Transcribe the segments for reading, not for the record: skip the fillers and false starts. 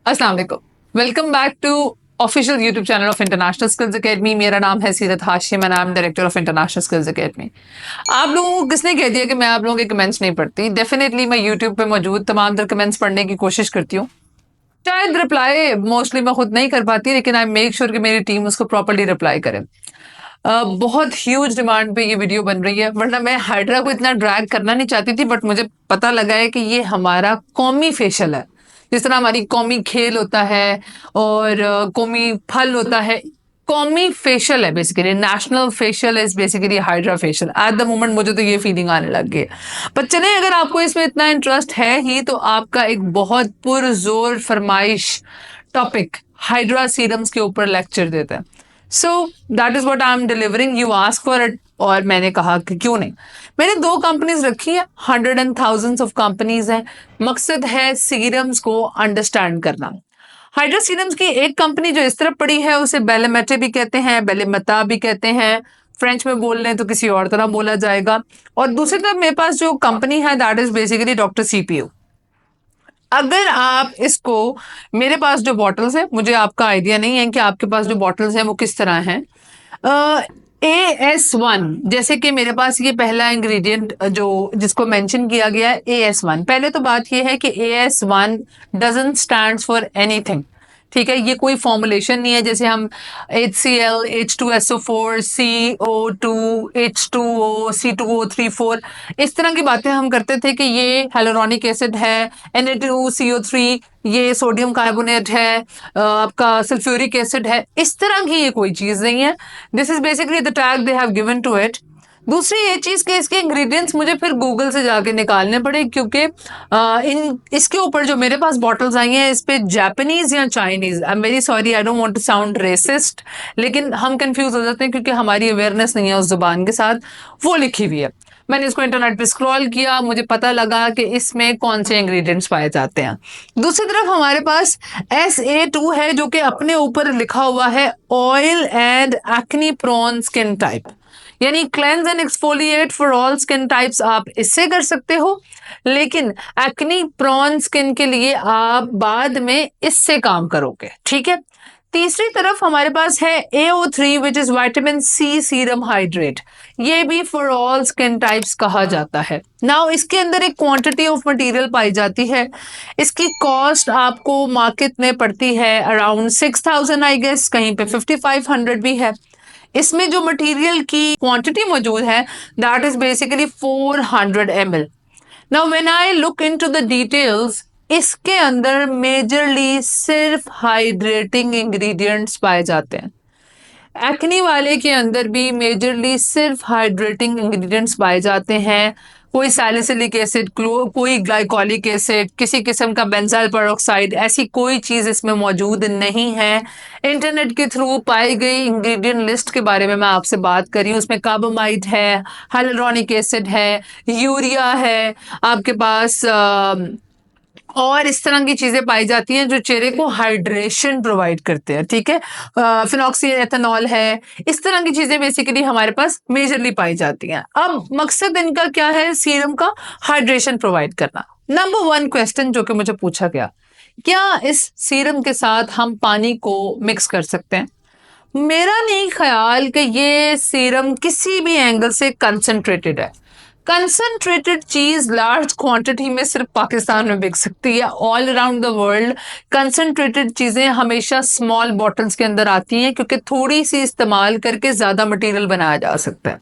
अस्सलाम वालेकुम। Welcome back to official YouTube channel of International Skills Academy. मेरा नाम है Seerat Hashim and I am director of International Skills Academy. आप लोगों को किसने कह दिया कि मैं आप लोगों के कमेंट्स नहीं पढ़ती? डेफिनेटली मैं यूट्यूब पे मौजूद तमाम तर कमेंट्स पढ़ने की कोशिश करती हूँ। शायद रिप्लाई मोस्टली मैं खुद नहीं कर पाती, लेकिन आई मेक श्योर कि मेरी टीम उसको प्रॉपर्ली रिप्लाई करे। बहुत ह्यूज डिमांड पे ये वीडियो बन रही है, वरना मैं हाइड्रा को इतना ड्रैग करना नहीं चाहती थी, बट मुझे पता लगा है कि ये हमारा कौमी फेशियल है। जिस तरह हमारी कौमी खेल होता है और कौमी फल होता है, कौमी फेशियल है basically. National facial is basically hydra facial. At the moment मुझे तो ये फीलिंग आने लग गई है। पर चले, अगर आपको इसमें इतना इंटरेस्ट है ही तो आपका एक बहुत पुरजोर फरमाइश टॉपिक हाइड्रा सीरम्स के ऊपर लेक्चर देता है। So that is what I am delivering. You ask for it और मैंने कहा कि क्यों नहीं। मैंने 2 कंपनीज रखी है, 100 एंड थाउजेंड्स ऑफ कंपनीज हैं। मकसद है सीरम्स को अंडरस्टैंड करना। हाइड्रा सीरम्स की एक कंपनी जो इस तरफ पड़ी है उसे बेलेमेटे भी कहते हैं, बेलेमता भी कहते हैं। फ्रेंच में बोल रहे हैं तो किसी और तरह बोला जाएगा। और दूसरी तरफ मेरे पास जो कंपनी है that is basically doctor CPU. अगर आप इसको, मेरे पास जो बॉटल्स है, मुझे आपका आइडिया नहीं है कि आपके पास जो बॉटल्स हैं वो किस तरह हैं। AS1 जैसे कि मेरे पास ये पहला इंग्रेडिएंट जो जिसको मेंशन किया गया है AS1। पहले तो बात ये है कि AS1 doesn't stands for anything. ठीक है, ये कोई फॉर्मुलेशन नहीं है जैसे हम HCl, H2SO4, CO2, H2O, C2O3, 4 इस तरह की बातें हम करते थे कि ये हेलोरोनिक एसिड है, Na2CO3 ये सोडियम कार्बोनेट है, आपका सल्फ्यूरिक एसिड है। इस तरह की ये कोई चीज नहीं है। This is basically the tag they have given to it. दूसरी ये चीज के इसके इंग्रेडिएंट्स मुझे फिर गूगल से जाके निकालने पड़े, क्योंकि इन इसके ऊपर जो मेरे पास बॉटल्स आई हैं इस पे जापानीज या Chinese, I am very sorry, I don't want to sound racist, लेकिन हम कंफ्यूज हो जाते हैं क्योंकि हमारी अवेयरनेस नहीं है उस जुबान के साथ। वो लिखी हुई है, मैंने इसको इंटरनेट पे स्क्रॉल किया, मुझे पता लगा कि इसमें कौन से इंग्रेडिएंट्स पाए जाते हैं। दूसरी तरफ हमारे पास SA2 है जो कि अपने ऊपर लिखा हुआ है oil and acne prone skin type, यानी cleanse and exfoliate for all skin types आप इससे कर सकते हो, लेकिन एक्नी प्रोन स्किन के लिए आप बाद में इससे काम करोगे। ठीक है। तीसरी तरफ हमारे पास है AO3 which is vitamin C serum hydrate. ये भी फॉर ऑल स्किन टाइप्स कहा जाता है। नाउ इसके अंदर एक क्वांटिटी ऑफ मटेरियल पाई जाती है। इसकी कॉस्ट आपको मार्केट में पड़ती है अराउंड 6000 आई गेस, कहीं पे 5500 भी है। इसमें जो मटेरियल की क्वांटिटी मौजूद है that is basically 400 ml। Now when I look into the details, इसके अंदर मेजरली सिर्फ हाइड्रेटिंग इंग्रेडिएंट्स पाए जाते हैं। एक्नी वाले के अंदर भी मेजरली सिर्फ हाइड्रेटिंग इंग्रेडिएंट्स पाए जाते हैं। कोई सैलिसिलिक एसिड, कोई ग्लाइकोलिक एसिड, किसी किस्म का बेंजाइल पेरोक्साइड, ऐसी कोई चीज़ इसमें मौजूद नहीं है। इंटरनेट के थ्रू पाई गई इंग्रेडिएंट लिस्ट के बारे में मैं आपसे बात कर रही हूँ। उसमें कार्बोमाइड है, हाइलुरोनिक एसिड है, यूरिया है, आपके पास और इस तरह की चीजें पाई जाती हैं जो चेहरे को हाइड्रेशन प्रोवाइड करते हैं। ठीक है, फिनॉक्सी एथेनॉल है, इस तरह की चीजें बेसिकली हमारे पास मेजरली पाई जाती हैं। अब मकसद इनका क्या है? सीरम का हाइड्रेशन प्रोवाइड करना। नंबर 1 क्वेश्चन जो कि मुझे पूछा गया, क्या इस सीरम के साथ हम पानी को मिक्स कर सकते हैं? मेरा नहीं ख्याल कि ये सीरम किसी भी एंगल से कंसंट्रेटेड है। कंसंट्रेटेड चीज लार्ज क्वांटिटी में सिर्फ पाकिस्तान में बिक सकती है। All around the world concentrated चीजें हमेशा स्मॉल बॉटल्स के अंदर आती हैं, क्योंकि थोड़ी सी इस्तेमाल करके ज्यादा मटेरियल बनाया जा सकता है।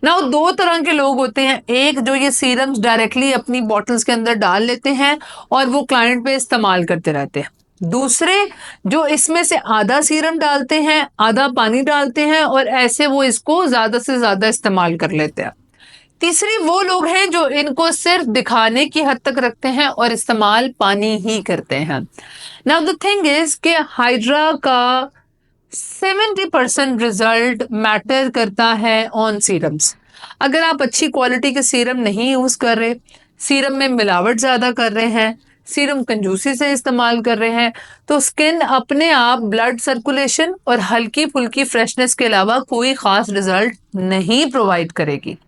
नाउ 2 तरह के लोग होते हैं, एक जो ये सीरम्स डायरेक्टली अपनी बॉटल्स के अंदर डाल लेते हैं और वो क्लाइंट पे इस्तेमाल करते रहते हैं। दूसरे जो इसमें से आधा सीरम डालते हैं, आधा पानी डालते हैं और ऐसे वो इसको ज्यादा से ज्यादा इस्तेमाल कर लेते हैं। तीसरी वो लोग हैं जो इनको सिर्फ दिखाने की हद तक रखते हैं और इस्तेमाल पानी ही करते हैं। नाउ द थिंग इज कि हाइड्रा का 70% रिजल्ट मैटर करता है ऑन सीरम्स। अगर आप अच्छी क्वालिटी के सीरम नहीं यूज कर रहे, सीरम में मिलावट ज्यादा कर रहे हैं, सीरम कंजूसी से इस्तेमाल कर रहे हैं, तो स्किन अपने आप ब्लड सर्कुलेशन और हल्की फुल्की फ्रेशनेस के अलावा कोई खास रिजल्ट नहीं प्रोवाइड करेगी।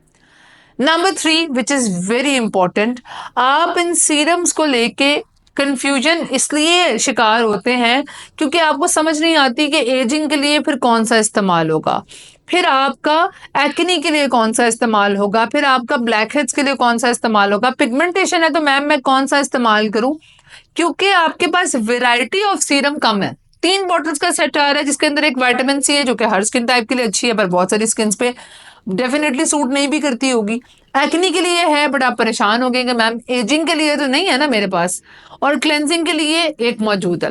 Number 3 which is very important, आप इन सीरम्स को लेके कंफ्यूजन इसलिए शिकार होते हैं क्योंकि आपको समझ नहीं आती कि एजिंग के लिए फिर कौन सा इस्तेमाल होगा, फिर आपका एक्ने के लिए कौन सा इस्तेमाल होगा, फिर आपका ब्लैक हेड्स के लिए कौन सा इस्तेमाल होगा, पिगमेंटेशन है तो मैम मैं कौन सा इस्तेमाल करूं, क्योंकि आपके पास वैरायटी ऑफ सीरम कम है। 3 बॉटल्स का सेट आ रहा है जिसके अंदर एक विटामिन सी है जो कि हर स्किन टाइप के लिए अच्छी है, पर बहुत सारी स्किन पे डेफिनेटली सूट नहीं भी करती होगी। एक्ने के लिए है बट आप परेशान हो गए कि मैम एजिंग के लिए तो नहीं है ना मेरे पास, और क्लेंजिंग के लिए एक मौजूद है।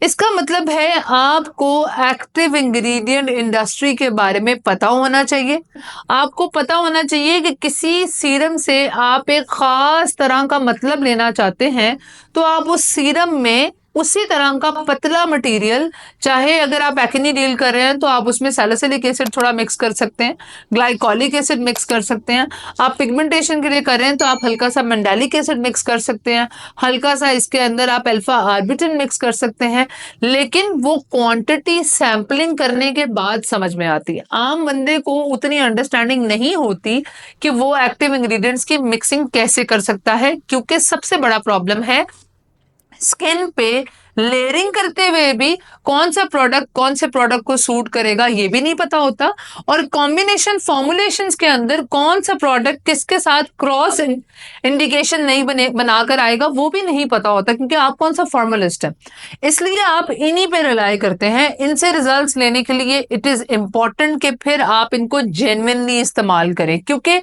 इसका मतलब है आपको एक्टिव इंग्रेडिएंट इंडस्ट्री के बारे में पता होना चाहिए। आपको पता होना चाहिए कि किसी सीरम से आप एक खास तरह का मतलब लेना चाहते हैं तो आप उस सीरम में उसी तरह का पतला मटेरियल, चाहे अगर आप एक्ने डील कर रहे हैं तो आप उसमें सैलिसिलिक एसिड थोड़ा मिक्स कर सकते हैं, ग्लाइकोलिक एसिड मिक्स कर सकते हैं, आप पिगमेंटेशन के लिए कर रहे हैं तो आप हल्का सा मंडालिक एसिड मिक्स कर सकते हैं, हल्का सा इसके अंदर आप अल्फा आर्बिटिन मिक्स कर सकते हैं, लेकिन वो क्वांटिटी सैंपलिंग करने के बाद समझ में आती है। आम बंदे को उतनी अंडरस्टैंडिंग नहीं होती कि वो एक्टिव इंग्रेडिएंट्स की मिक्सिंग कैसे कर सकता है, क्योंकि सबसे बड़ा प्रॉब्लम है स्किन पे लेयरिंग करते हुए भी कौन सा प्रोडक्ट कौन से प्रोडक्ट को सूट करेगा ये भी नहीं पता होता, और कॉम्बिनेशन फॉर्मुलेशंस के अंदर कौन सा प्रोडक्ट किसके साथ क्रॉस इंडिकेशन नहीं बनाकर आएगा वो भी नहीं पता होता, क्योंकि आप कौन सा फॉर्मुलिस्ट है। इसलिए आप इन्हीं पे रिलाई करते हैं। इनसे रिजल्ट्स लेने के लिए इट इज इंपॉर्टेंट कि फिर आप इनको जेन्युइनली इस्तेमाल करें, क्योंकि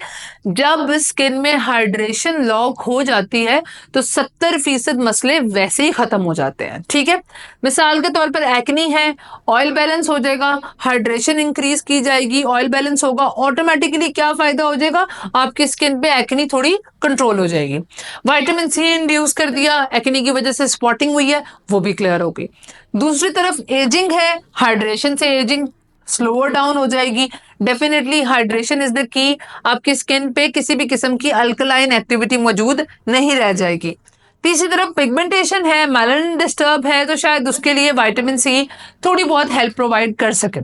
जब स्किन में हाइड्रेशन लॉक हो जाती है तो 70% मसले वैसे ही खत्म हो जाते हैं। ठीक है, मिसाल के तौर पर एक्नी है, ऑयल बैलेंस हो जाएगा, हाइड्रेशन इंक्रीज की जाएगी, ऑयल बैलेंस होगा, ऑटोमेटिकली क्या फायदा हो जाएगा, आपकी स्किन पे एक्नी थोड़ी कंट्रोल हो जाएगी। विटामिन सी इंड्यूस कर दिया, एक्नी की वजह से स्पॉटिंग हुई है वो भी क्लियर हो गई। दूसरी तरफ एजिंग है, हाइड्रेशन से एजिंग स्लोअर डाउन हो जाएगी। Definitely hydration is the key, आपकी स्किन पे किसी भी किस्म की अल्कलाइन एक्टिविटी मौजूद नहीं रह जाएगी। तीसरी तरफ पिगमेंटेशन है, मेलानिन डिस्टर्ब है, तो शायद उसके लिए विटामिन सी थोड़ी बहुत हेल्प प्रोवाइड कर सके।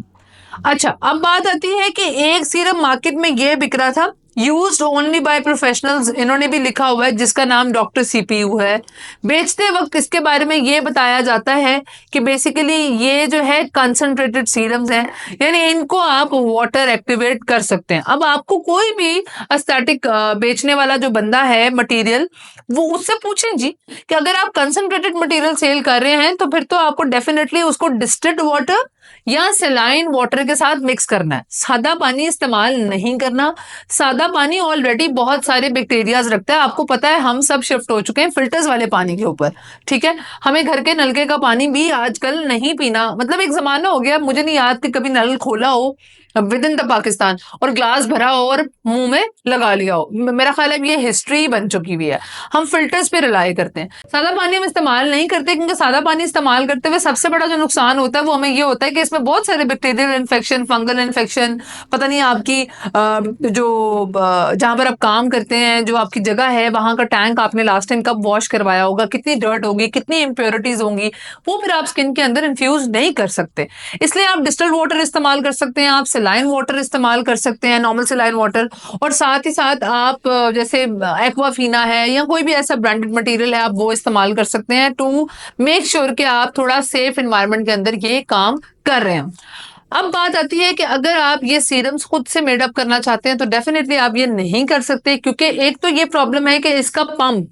अच्छा, अब बात आती है कि एक सीरम मार्केट में ये बिक रहा था, यूज्ड ओनली बाय प्रोफेशनल्स, इन्होंने भी लिखा हुआ है, जिसका नाम डॉक्टर सीपीयू है। बेचते वक्त इसके बारे में ये बताया जाता है कि बेसिकली ये जो है कंसंट्रेटेड सीरम्स हैं, यानी इनको आप वाटर एक्टिवेट कर सकते हैं। अब आपको कोई भी एस्थेटिक बेचने वाला जो बंदा है मटेरियल, वो उससे पूछें जी कि अगर आप कंसंट्रेटेड मटेरियल सेल कर रहे हैं तो फिर तो आपको डेफिनेटली उसको डिस्टिल्ड वाटर या सलाइन वाटर के साथ मिक्स करना है, सादा पानी इस्तेमाल नहीं करना। सादा पानी ऑलरेडी बहुत सारे बैक्टीरियाज रखता है, आपको पता है हम सब शिफ्ट हो चुके हैं फिल्टर्स वाले पानी के ऊपर। ठीक है, हमें घर के नलके का पानी भी आजकल नहीं पीना, मतलब एक जमाना हो गया, मुझे नहीं याद कि कभी नल खोला हो विद इन द पाकिस्तान और ग्लास भरा हो और मुंह में लगा लिया हो। मेरा ख्याल है ये हिस्ट्री बन चुकी हुई है, हम फिल्टर्स पे रिलाई करते हैं, सादा पानी हम इस्तेमाल नहीं करते, क्योंकि सादा पानी इस्तेमाल करते हुए सबसे बड़ा जो नुकसान होता है वो हमें ये होता है कि इसमें बहुत सारे बैक्टीरियल इन्फेक्शन, फंगल इन्फेक्शन, पता नहीं आपकी जो जहां पर आप काम करते हैं, जो आपकी जगह है, वहां का टैंक आपने लास्ट टाइम कब वॉश करवाया होगा, कितनी डर्ट होगी, कितनी इम्प्योरिटीज होंगी, वो फिर आप स्किन के अंदर इन्फ्यूज नहीं कर सकते। इसलिए आप डिस्टिल्ड वाटर इस्तेमाल कर सकते हैं, आप सलाइन वाटर इस्तेमाल कर सकते हैं, नॉर्मल सलाइन वाटर, और साथ ही साथ आप जैसे एक्वाफीना है या कोई भी ऐसा ब्रांडेड मटेरियल है आप वो इस्तेमाल कर सकते हैं टू मेक श्योर कि आप थोड़ा सेफ एनवायरनमेंट के अंदर ये काम कर रहे हैं। अब बात आती है कि अगर आप ये सीरम्स खुद से मेडअप करना चाहते हैं तो डेफिनेटली आप ये नहीं कर सकते, क्योंकि एक तो ये प्रॉब्लम है कि इसका पंप,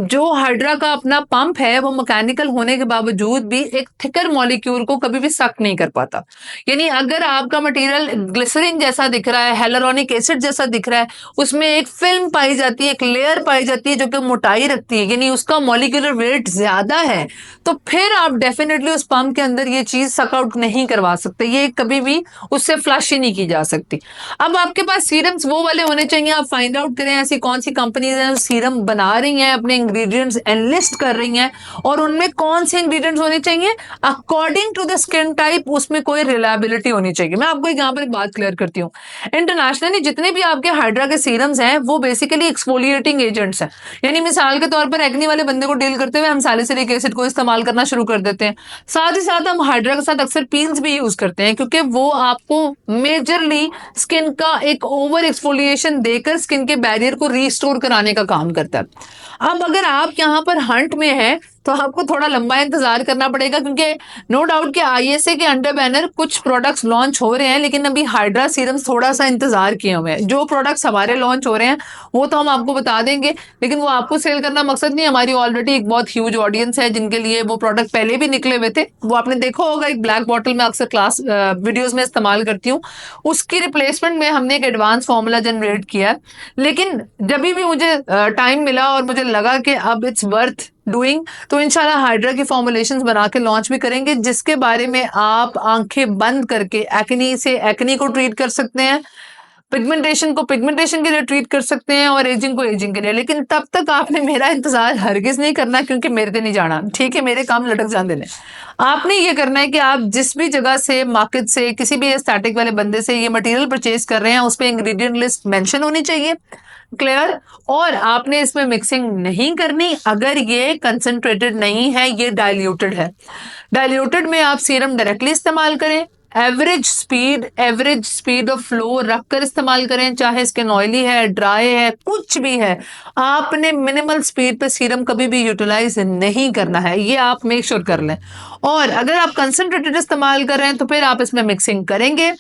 जो हाइड्रा का अपना पंप है, वो मैकेनिकल होने के बावजूद भी एक थिकर मॉलिक्यूल को कभी भी सक नहीं कर पाता। यानी अगर आपका मटेरियल ग्लिसरीन जैसा दिख रहा है, हेलुरोनिक एसिड जैसा दिख रहा है, उसमें एक फिल्म पाई जाती है, एक लेयर पाई जाती है जो कि मोटाई रखती है, यानी उसका मॉलिक्यूलर वेट ज्यादा है, तो फिर आप डेफिनेटली उस पंप के अंदर ये चीज सक आउट नहीं करवा सकते, ये कभी भी उससे फ्लश ही नहीं की जा सकती। अब आपके पास सीरम्स वो वाले होने चाहिए, आप फाइंड आउट करें ऐसी कौन सी कंपनीज हैं सीरम बना रही हैं, अपने इंग्रेडिएंट्स एनलिस्ट कर रही हैं, और उनमें कौन से इंग्रेडिएंट्स होने चाहिए according to the skin type, उसमें कोई रिलायबिलिटी होनी चाहिए। मैं आपको यहाँ पर एक बात क्लियर करती हूँ, इंटरनेशनली जितने भी आपके हाइड्रा के सीरम्स हैं वो बेसिकली एक्सफोलिएटिंग एजेंट्स हैं, यानी मिसाल के तौर पर एक्ने वाले बंदे को डील करते हुए हम सैलिसिलिक एसिड को इस्तेमाल करना शुरू कर देते हैं। साथ ही साथ हम हाइड्रा के साथ अक्सर पील्स भी यूज करते हैं, क्योंकि वो आपको मेजरली स्किन का एक ओवर एक्सफोलिएशन देकर स्किन के बैरियर को रीस्टोर कराने का काम करता है। अब अगर आप यहाँ पर हंट में हैं तो आपको थोड़ा लंबा इंतजार करना पड़ेगा, क्योंकि नो डाउट कि आईएसए के अंडर बैनर कुछ प्रोडक्ट्स लॉन्च हो रहे हैं, लेकिन अभी हाइड्रा सीरम्स थोड़ा सा इंतजार किए हुए हैं। जो प्रोडक्ट्स हमारे लॉन्च हो रहे हैं वो तो हम आपको बता देंगे, लेकिन वो आपको सेल करना मकसद नहीं। हमारी ऑलरेडी एक बहुत ह्यूज ऑडियंस है जिनके लिए वो प्रोडक्ट पहले भी निकले हुए थे। वो आपने देखा होगा, एक ब्लैक बॉटल में अक्सर क्लास वीडियोज में इस्तेमाल करती हूँ, उसकी रिप्लेसमेंट में हमने एक एडवांस फॉर्मूला जनरेट किया। लेकिन जब भी मुझे टाइम मिला और मुझे लगा कि अब इट्स वर्थ डूइंग, तो इंशाल्लाह हाइड्रा की फॉर्मुलेशंस बना के लॉन्च भी करेंगे, जिसके बारे में आप आंखें बंद करके एक्नी से एक्नी को ट्रीट कर सकते हैं, पिगमेंटेशन को पिगमेंटेशन के लिए ट्रीट कर सकते हैं, और एजिंग को एजिंग के लिए। लेकिन तब तक आपने मेरा इंतजार हरगिज नहीं करना, क्योंकि मेरे से नहीं जाना, ठीक है, मेरे काम लटक जाने देने। आपने ये करना है कि आप जिस भी जगह से, मार्केट से, किसी भी एस्थेटिक वाले बंदे से ये मटेरियल परचेज कर रहे हैं, उस पर इंग्रेडिएंट लिस्ट मेंशन होनी चाहिए, क्लियर। और आपने इसमें मिक्सिंग नहीं करनी अगर ये कंसंट्रेटेड नहीं है, ये डाइल्यूटेड है। डाइल्यूटेड में आप सीरम डायरेक्टली इस्तेमाल करें, एवरेज स्पीड ऑफ फ्लो रखकर इस्तेमाल करें, चाहे स्किन ऑयली है, ड्राई है, कुछ भी है, आपने मिनिमल स्पीड पे सीरम कभी भी यूटिलाइज नहीं करना है, ये आप मेक श्योर कर लें। और अगर आप कंसंट्रेटेड इस्तेमाल कर रहे हैं तो फिर आप इसमें मिक्सिंग करेंगे।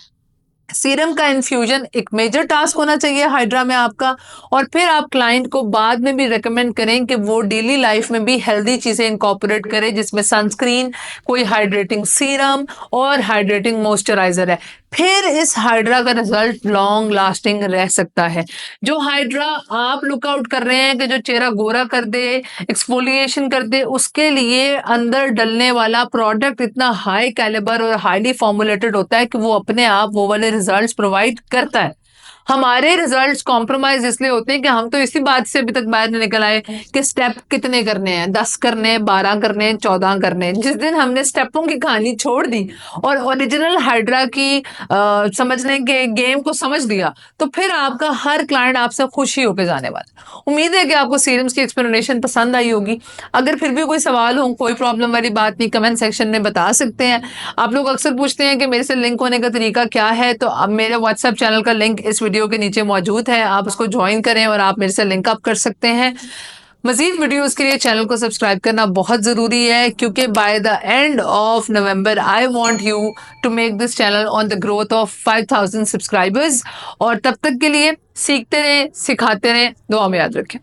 सीरम का इन्फ्यूजन एक मेजर टास्क होना चाहिए हाइड्रा में आपका, और फिर आप क्लाइंट को बाद में भी रेकमेंड करें कि वो डेली लाइफ में भी हेल्दी चीजें इंकॉर्पोरेट करें, जिसमें सनस्क्रीन, कोई हाइड्रेटिंग सीरम और हाइड्रेटिंग मॉइस्चराइजर है। फिर इस हाइड्रा का रिजल्ट लॉन्ग लास्टिंग रह सकता है। जो हाइड्रा आप लुकआउट कर रहे हैं कि जो चेहरा गोरा कर दे, एक्सफोलिएशन कर दे, उसके लिए अंदर डलने वाला प्रोडक्ट इतना हाई कैलिबर और हाईली फॉर्मुलेटेड होता है कि वो अपने आप वो वाले रिजल्ट्स प्रोवाइड करता है। हमारे रिजल्ट्स कॉम्प्रोमाइज इसलिए होते हैं कि हम तो इसी बात से अभी तक बाहर नहीं निकल आए कि स्टेप कितने करने हैं, 10 करने हैं, 12 करने हैं, 14 करने हैं। जिस दिन हमने स्टेपों की कहानी छोड़ दी और ओरिजिनल हाइड्रा की समझने के गेम को समझ दिया, तो फिर आपका हर क्लाइंट आपसे खुशी होकर जाने वाला। उम्मीद है कि आपको सीरम्स की एक्सप्लेनेशन पसंद आई होगी। अगर फिर भी कोई सवाल हो, कोई प्रॉब्लम वाली बात नहीं, कमेंट सेक्शन में बता सकते हैं। आप लोग अक्सर पूछते हैं कि मेरे से लिंक होने का तरीका क्या है, तो अब मेरे व्हाट्सएप चैनल का लिंक इस वीडियो के नीचे मौजूद है, आप उसको ज्वाइन करें और आप मेरे से लिंक अप कर सकते हैं। मजीद वीडियोस के लिए चैनल को सब्सक्राइब करना बहुत ज़रूरी है, क्योंकि by the end of November I want you to make this channel on the growth of 5000 subscribers. और तब तक के लिए सीखते रहें, सिखाते रहें, दुआ में याद रखें।